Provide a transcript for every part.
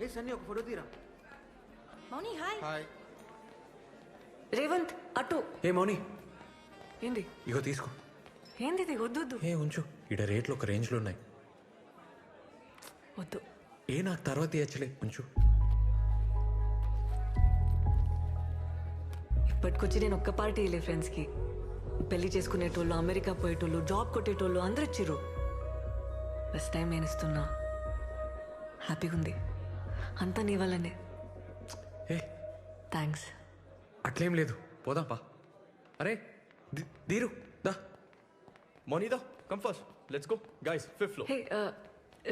ఏ సన్నీ ఒక ఫోటో తీరా. మౌని hi. Hi. Revanth అటు. ఏ మౌని ఏంది ఇగో తీసుకో. ఏంది ఇది? వద్దు వద్దు ఏ ఉంచు, ఇడ రేట్లు ఒక రేంజ్లో ఉన్నాయి. వద్దు. ఏ నాకు తర్వాత ఇచ్చలే, ఉంచు. ఇప్పటికొచ్చి నేను ఒక్క పార్టీ వెళ్ళే ఫ్రెండ్స్కి. పెళ్లి చేసుకునేటోళ్ళు, అమెరికా పోయేటోళ్ళు, జాబ్ కొట్టేటోళ్ళు అందరూ ఇచ్చిర్రు. ఫస్ట్ టైం నేను ఇస్తున్నా. హ్యాపీగా ఉంది. అంతా నీ వల్లనే. ఏ థ్యాంక్స్. అట్లేం లేదు, పోదాం పా. అరే దీరు దా. Monida, come first. Let's go. Guys, 5th floor. హే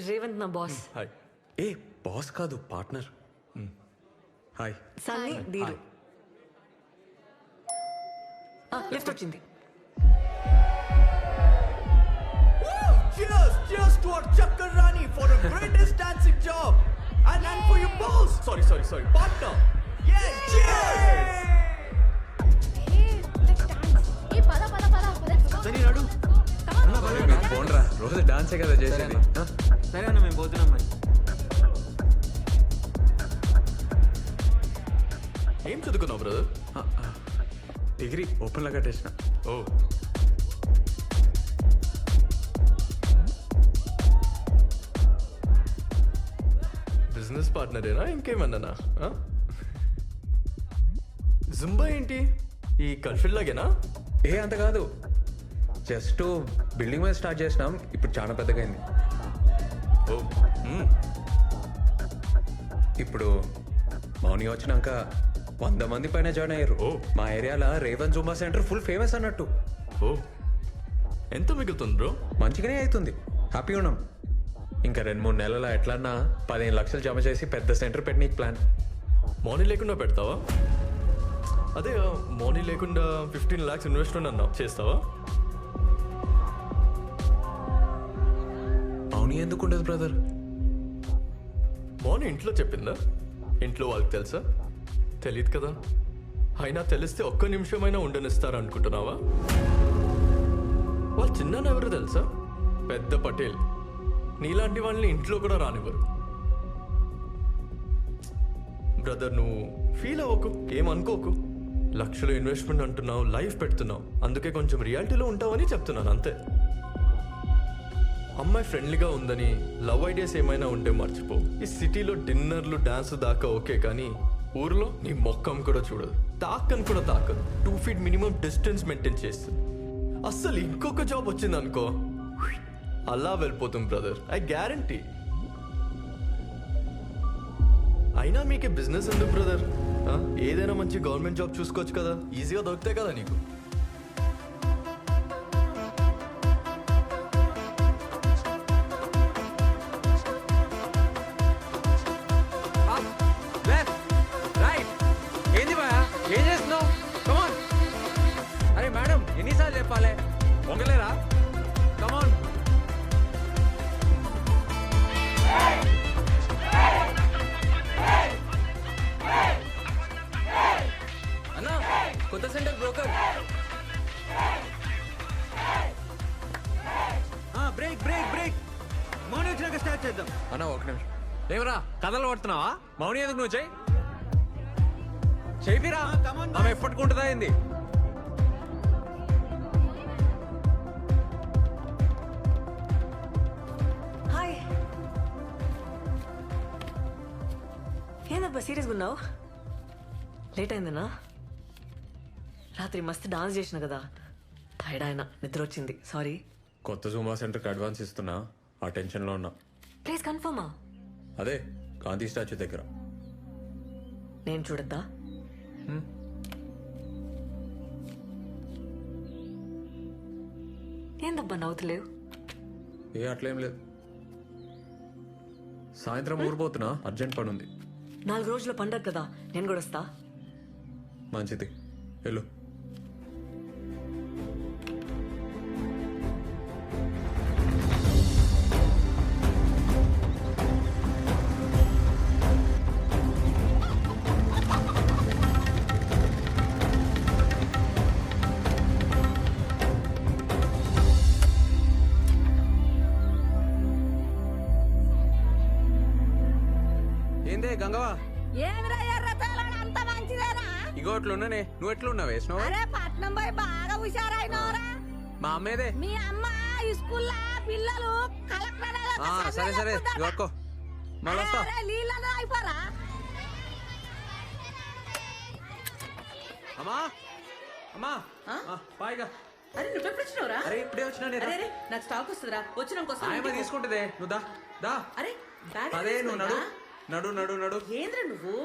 రేవంత్ నా బాస్. Hi. ఏ బాస్ కాదు, పార్ట్నర్. హాయ్. సన్నీ దీరు. లిఫ్ట్ వచ్చింది. Cheers! Cheers to our Chakarani for the greatest dancing job! And for your boss! Sorry. Partner! Yeah, cheers! Sunny రాడు. Phone రా, రోజు డాన్సే కదా చేసేది. సరే అన్న మేము పోతున్నాం మరి. ఏం చదువుకున్నావు బ్రదర్? డిగ్రీ ఓపెన్లో కట్టేసిన. ఓ బిజినెస్ పార్ట్నరేనా ఇంకేమన్నానా? జుంబా ఏంటి ఈ కల్ఫిల్ లాగేనా? ఏ అంత కాదు, జస్ట్ బిల్డింగ్ మీద స్టార్ట్ చేసినాం, ఇప్పుడు చాలా పెద్దగా అయింది. ఓ ఇప్పుడు మౌని వచ్చినాక 100 మంది పైన జాయిన్ అయ్యారు. ఓ. మా ఏరియాలో Revan Zumba centre full famous అన్నట్టు. ఓ ఎంత మిగులుతుంది బ్రో? మంచిగానే అవుతుంది, హ్యాపీ ఉన్నాం. ఇంకా 2-3 నెలల ఎట్లన్నా 15 లక్షలు జమ చేసి పెద్ద సెంటర్ పెట్టనీకి ప్లాన్. మనీ లేకుండా పెడతావా? అదే మనీ లేకుండా 15 lakhs ఇన్వెస్ట్మెంట్ అన్నావు, చేస్తావా? మౌని ఎందుకు ఉండదు బ్రదర్? మౌని ఇంట్లో చెప్పిందా? ఇంట్లో వాళ్ళకి తెలుసా? తెలియదు కదా. అయినా తెలిస్తే ఒక్క నిమిషమైనా ఉండనిస్తారు అనుకుంటున్నావా? వాళ్ళు చిన్న ఎవరు తెలుసా? పెద్ద పటేల్. నీలాంటి వాళ్ళని ఇంట్లో కూడా రానివ్వరు. బ్రదర్ నువ్వు ఫీల్ అవ్వకు, ఏమనుకోకు. లక్షలు ఇన్వెస్ట్మెంట్ అంటున్నావు, లైఫ్ పెడుతున్నావు, అందుకే కొంచెం రియాలిటీలో ఉంటావని చెప్తున్నాను అంతే. అమ్మాయి ఫ్రెండ్లీగా ఉందని లవ్ ఐడియాస్ ఏమైనా ఉంటే మర్చిపో. ఈ సిటీలో డిన్నర్లు డాన్స్ దాకా ఓకే, కానీ ఊర్లో నీ మొక్కం కూడా చూడదు, తాకని కూడా తాకదు. 2 feet మినిమం డిస్టెన్స్ మెయింటైన్ చేస్తుంది. అస్సలు ఇంకొక జాబ్ వచ్చింది అనుకో, అలా వెళ్ళిపోతుంది బ్రదర్, ఐ గ్యారంటీ. అయినా మీకే బిజినెస్ ఎందుకు బ్రదర్? ఏదైనా మంచి గవర్నమెంట్ జాబ్ చూసుకోవచ్చు కదా, ఈజీగా దొరుకుతాయి కదా నీకు. ఏంది భయ, ఏం చేస్తున్నావు? కమాన్. అరే మేడం ఎన్నిసార్లు చెప్పాలి, పొంగలేరా? కమాన్. అన్నా కొత్త సెంటర్ బ్రోకర్. బ్రేక్ మౌని వచ్చినాక స్టార్ట్ చేద్దాం. అన్న ఒక నిమిషం. ఏమరా కథలు పడుతున్నావా? మౌని ఎందుకు నువ్వు చెయ్యిరా, ఆమె ఎప్పటికుంటుందా ఏంది? హాయ్. ఏందబ్బా సీరియస్గా ఉన్నావు? లేట్ అయిందన్నా? రాత్రి మస్తు డాన్స్ చేసిన కదా, టైర్డ్ ఆయన, నిద్ర వచ్చింది, సారీ. కొత్త జూమా సెంటర్కి అడ్వాన్స్ ఇస్తున్నా, ఆ టెన్షన్లో ఉన్నా. ప్లీజ్ కన్ఫర్మా? అదే గాంధీ స్టాచ్యూ దగ్గర. నేను చూడద్దా? ఏందబ్బా నవ్వుతలేవు? ఏ అట్లేం లేదు. సాయంత్రం ఊరిపోతున్నా, అర్జెంట్ పని ఉంది. 4 రోజుల పండగ కదా, నేను కూడా వస్తా. మంచిది, వెళ్ళు. ఏందే గంగవా ఏమిరా ఎర్ర పిల్లడు అంత మంచిదేనా? ఇగో అట్లున్నానే నువ్వు ఎట్లున్నావు వేసినావు అరే పట్నం పోయి బాగా హుషారైనవరా. మా అమ్మేదే మీ అమ్మ స్కూల్లో పిల్లలు కలెక్టర్ సరే సరే ఇగో మళ్ళీ వస్తా నీళ్ళలో అయిపోరా. అమ్మా అమ్మా పాయిగా అరే నువ్వెప్పుడు వచ్చినావురా? అరే ఇప్పుడే వచ్చినా నేను అరే నాకు స్టాక్ వస్తుందిరా వచ్చినాక ఆయమ్మ తీసుకుంటుందే నువ్వు దా దా అరే బ్యాగ్ అదే నువ్వు నడు తీసుకురా. నడు నడు నడు ఏంద్రా నువ్వు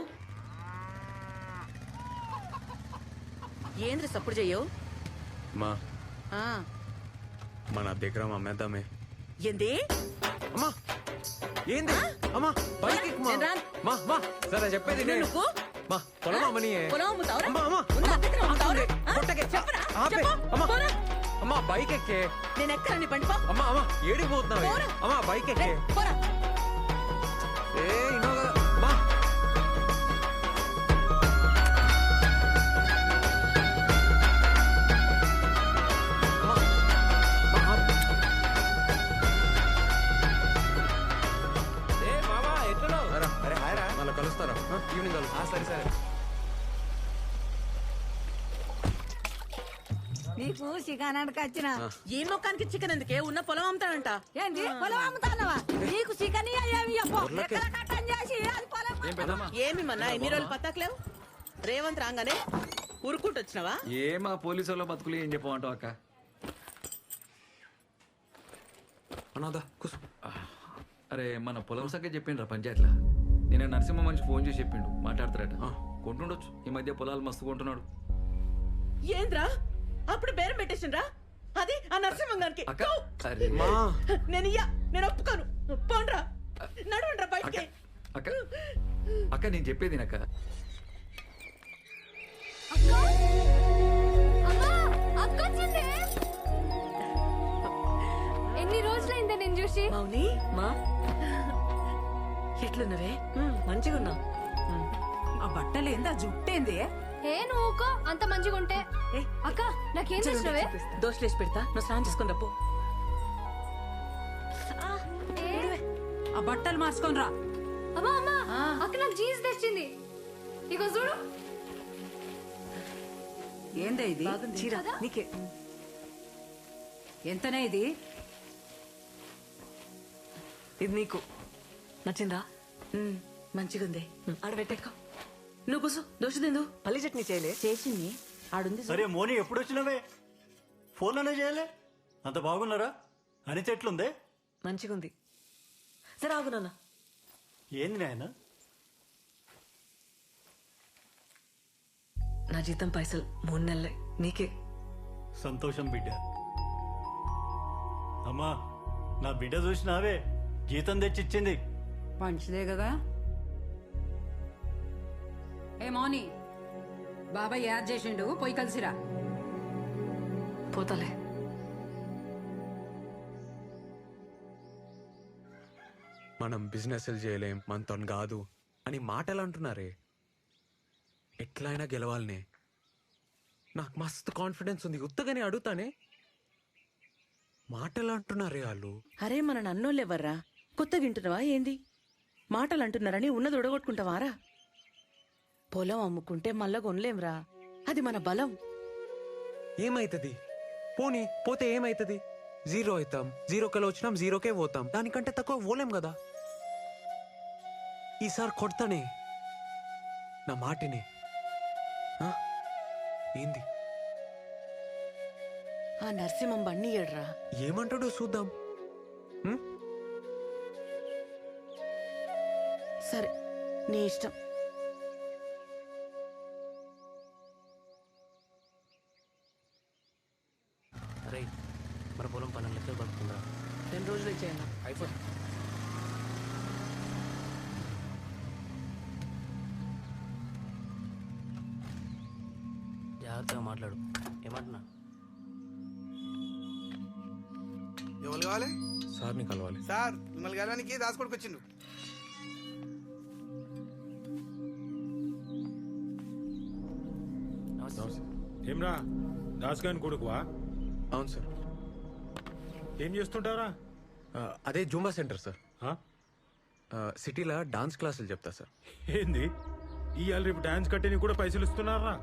ఏంద్ర సప్పుడు చెయ్యవు అమ్మా మన దగ్గర అమ్మేద్దామే ఏంది అమ్మా ఏంది అమ్మా పైకి ఎక్కు, నేను రాను. మా మా సరే చెప్పేది విను. నువ్వు మా పొలం అమ్మని పొలం అమ్ముతావురా? అమ్మా అమ్మా ఉన్న దగ్గర అమ్ముతావురా? ఆ? కొట్టకే. చెప్పరా? ఆపే. చెప్పు. అమ్మా పోరా. అమ్మా బైక్ ఎక్కే నేను ఎక్కరా నీ బండి పో. అమ్మా అమ్మా ఏడికి పోతున్నావే పోరా. అమ్మా బైక్ ఎక్కే రే, పోరా. ఏ ఇన్నో కదా మా మళ్ళీ కలుస్తారా ఈవినింగ్ కలుస్తా సరే సరే నీకు చికెనానికి వచ్చిన ఏ మొక్కానికి చికెన్ ఎందుకే ఉన్న పొలం అమ్ముతాడంట. ఏంది పొలం అమ్ముతానవా? నీకు చికెన్ ఏమి చెప్పు. ఎక్కడ కట్టం చేసి అది పొలం ఏమి మన్నా ఎన్ని రోజులు పత్తాకలేవు? రేవంత్ రాగానే ఉరుకుంటూ వచ్చినావా? ఏ మా పోలీసు వాళ్ళ బతుకులు ఏం చెప్పమంటావు అక్క? అన్నదా కూసు అరే మన పొలం సంఖ్య చెప్పిండ్రా పంచాయతీలో. నేను నరసింహ మనిషి ఫోన్ చేసి చెప్పిండు మాట్లాడతారట. కొంటుండొచ్చు ఈ మధ్య పొలాలు మస్తు కొంటున్నాడు. ఏంద్రా అప్పుడు బేరం పెట్టేసిండ్రా? అది ఆ నరసింహంగానికి. అక్క అరే మా నేను ఒప్పుకోను. పోండ్రా నడవండ్రా బయటికి. అక్క అక్క నేను చెప్పేది అక్క. ఎన్ని రోజులైందే నేను చూసి. మౌని మా ఎట్లున్నవే? మంచిగున్నా. ఆ బట్టలేంది ఆ జుట్టేంది? ఏ నువ్వుకో అంత మంచిగా ఉంటే. అక్క నాకేం చేసినవే? దోశలేసి పెడతా నువ్వు స్నానం చేసుకుని రప్పు. ఆ బట్టలు మార్చుకొని రా. అమ్మా అమ్మా అక్క నాకు జీన్స్ తెచ్చింది. ఇగో చూడు. ఏందే ఇది? చీర నీకే. ఎంతనే ఇది? ఇది నీకు నచ్చిందా? మంచిగుంది. ఆడబెట్టేక్క. నువ్వు కూసు దోశ తిందు. పల్లి చట్నీ చేయలే. చేసింది ఆడుంది. సరే మోని ఎప్పుడు వచ్చినవే? ఫోన్లోనే చేయలే? అంత బాగున్నారా? అనిత ఎట్లుందే? మంచిగుంది. సరే ఆగు నాన్న. ఏంది నాయన? నా జీతం పైసలు 3 నెలలే నీకే. సంతోషం బిడ్డ. అమ్మా నా బిడ్డ చూసినావే జీతం తెచ్చిచ్చింది. మంచిదే కదా. ఏ మౌని బాబాయ్ యాద్ చేసిండు పోయి కలిసిరా. పోతాలే. మనం బిజినెస్ చేయలేం మనతో కాదు అని మాటలు అంటున్నారే. ఎట్లయినా గెలవాలనే నాకు మస్తు కాన్ఫిడెన్స్ ఉంది. ఉత్తగానే అడుగుతానే మాటలు అంటున్నారే వాళ్ళు. అరే మన నన్నోళ్ళెవర్రా? కొత్తగా వింటున్నావా ఏంది? మాటలు అంటున్నారని ఉన్నది ఉడగొట్టుకుంటావారా? పొలం అమ్ముకుంటే మళ్ళా కొనలేంరా. అది మన బలం. ఏమైతుంది పోనీ పోతే ఏమైతుంది? 0 అవుతాం. 0కెళ్ళి వచ్చినాం 0కే పోతాం. దానికంటే తక్కువ పోలేం కదా. ఈసారి కొడతానే నా మాటిని. ఏంది ఆ నరసింహం బండి ఏడ్రా. ఏమంటాడో చూద్దాం. సరే నీ ఇష్టం. అరే మన పొలం 12 లక్షలు పడుతుందా? 2 రోజులు ఇచ్చేయన్నా. అయిపోయి జాగ్రత్తగా మాట్లాడు. ఏమంటున్నా? ఎవరు కావాలి? సార్ని కలవాలి. సార్ మిమ్మల్ని కలవడానికి దాసుకోడికి వచ్చిండు. ఏమ్రా దాస్గాని కొడుకువా? అవును సార్. ఏం చేస్తుంటారా? అదే జూంబా సెంటర్ సార్. సిటీలో డాన్స్ క్లాసులు చెప్తా సార్. ఏంది ఇవాళ రేపు డాన్స్ కట్టేని కూడా పైసలు ఇస్తున్నారా?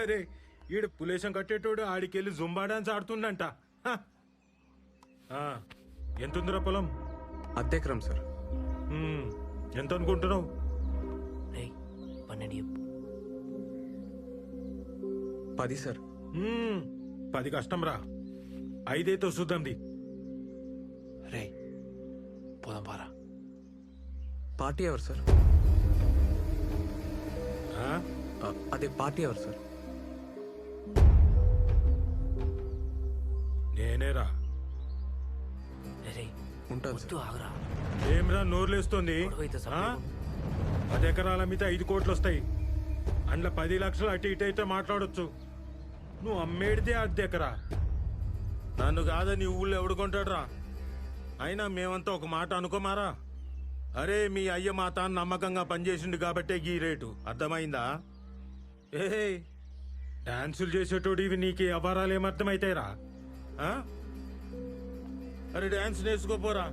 అరే ఈడు పులేశం కట్టేటోడు ఆడికెళ్ళి జుంబా డాన్స్ ఆడుతుండంట. హ. ఆ, ఎంతుందిరా పొలం? అద్దెకరం సార్. ఎంత అనుకుంటున్నావు? 10 సార్. 10 కష్టం రా, 5 చూద్దాంది. రే పోదాం పారా. పార్టీ ఎవరు సార్? ఆ? అదే పార్టీ ఎవరు సార్? నేనేరా. రే ఉంటాను సార్. ఆగరా. ఏమ్రా నోర్లేస్తుంది? 10 ఎకరాల మీద 5 కోట్లు వస్తాయి. అందులో 10 లక్షలు అటు ఇటు అయితే మాట్లాడొచ్చు. నువ్వు అమ్మేడితే అద్దెకరా. నన్ను కాదని ఊళ్ళో ఎవడు కొంటాడురా? అయినా మేమంతా ఒక మాట అనుకోమారా. అరే మీ అయ్య మా తాను నమ్మకంగా పనిచేసిండు కాబట్టే గీ రేటు. అర్థమైందా? ఏ డాన్సులు చేసేటోడు ఇవి నీకు అవారాలు ఏమర్థమవుతాయిరా? అరే డాన్స్ నేర్చుకోపోరా.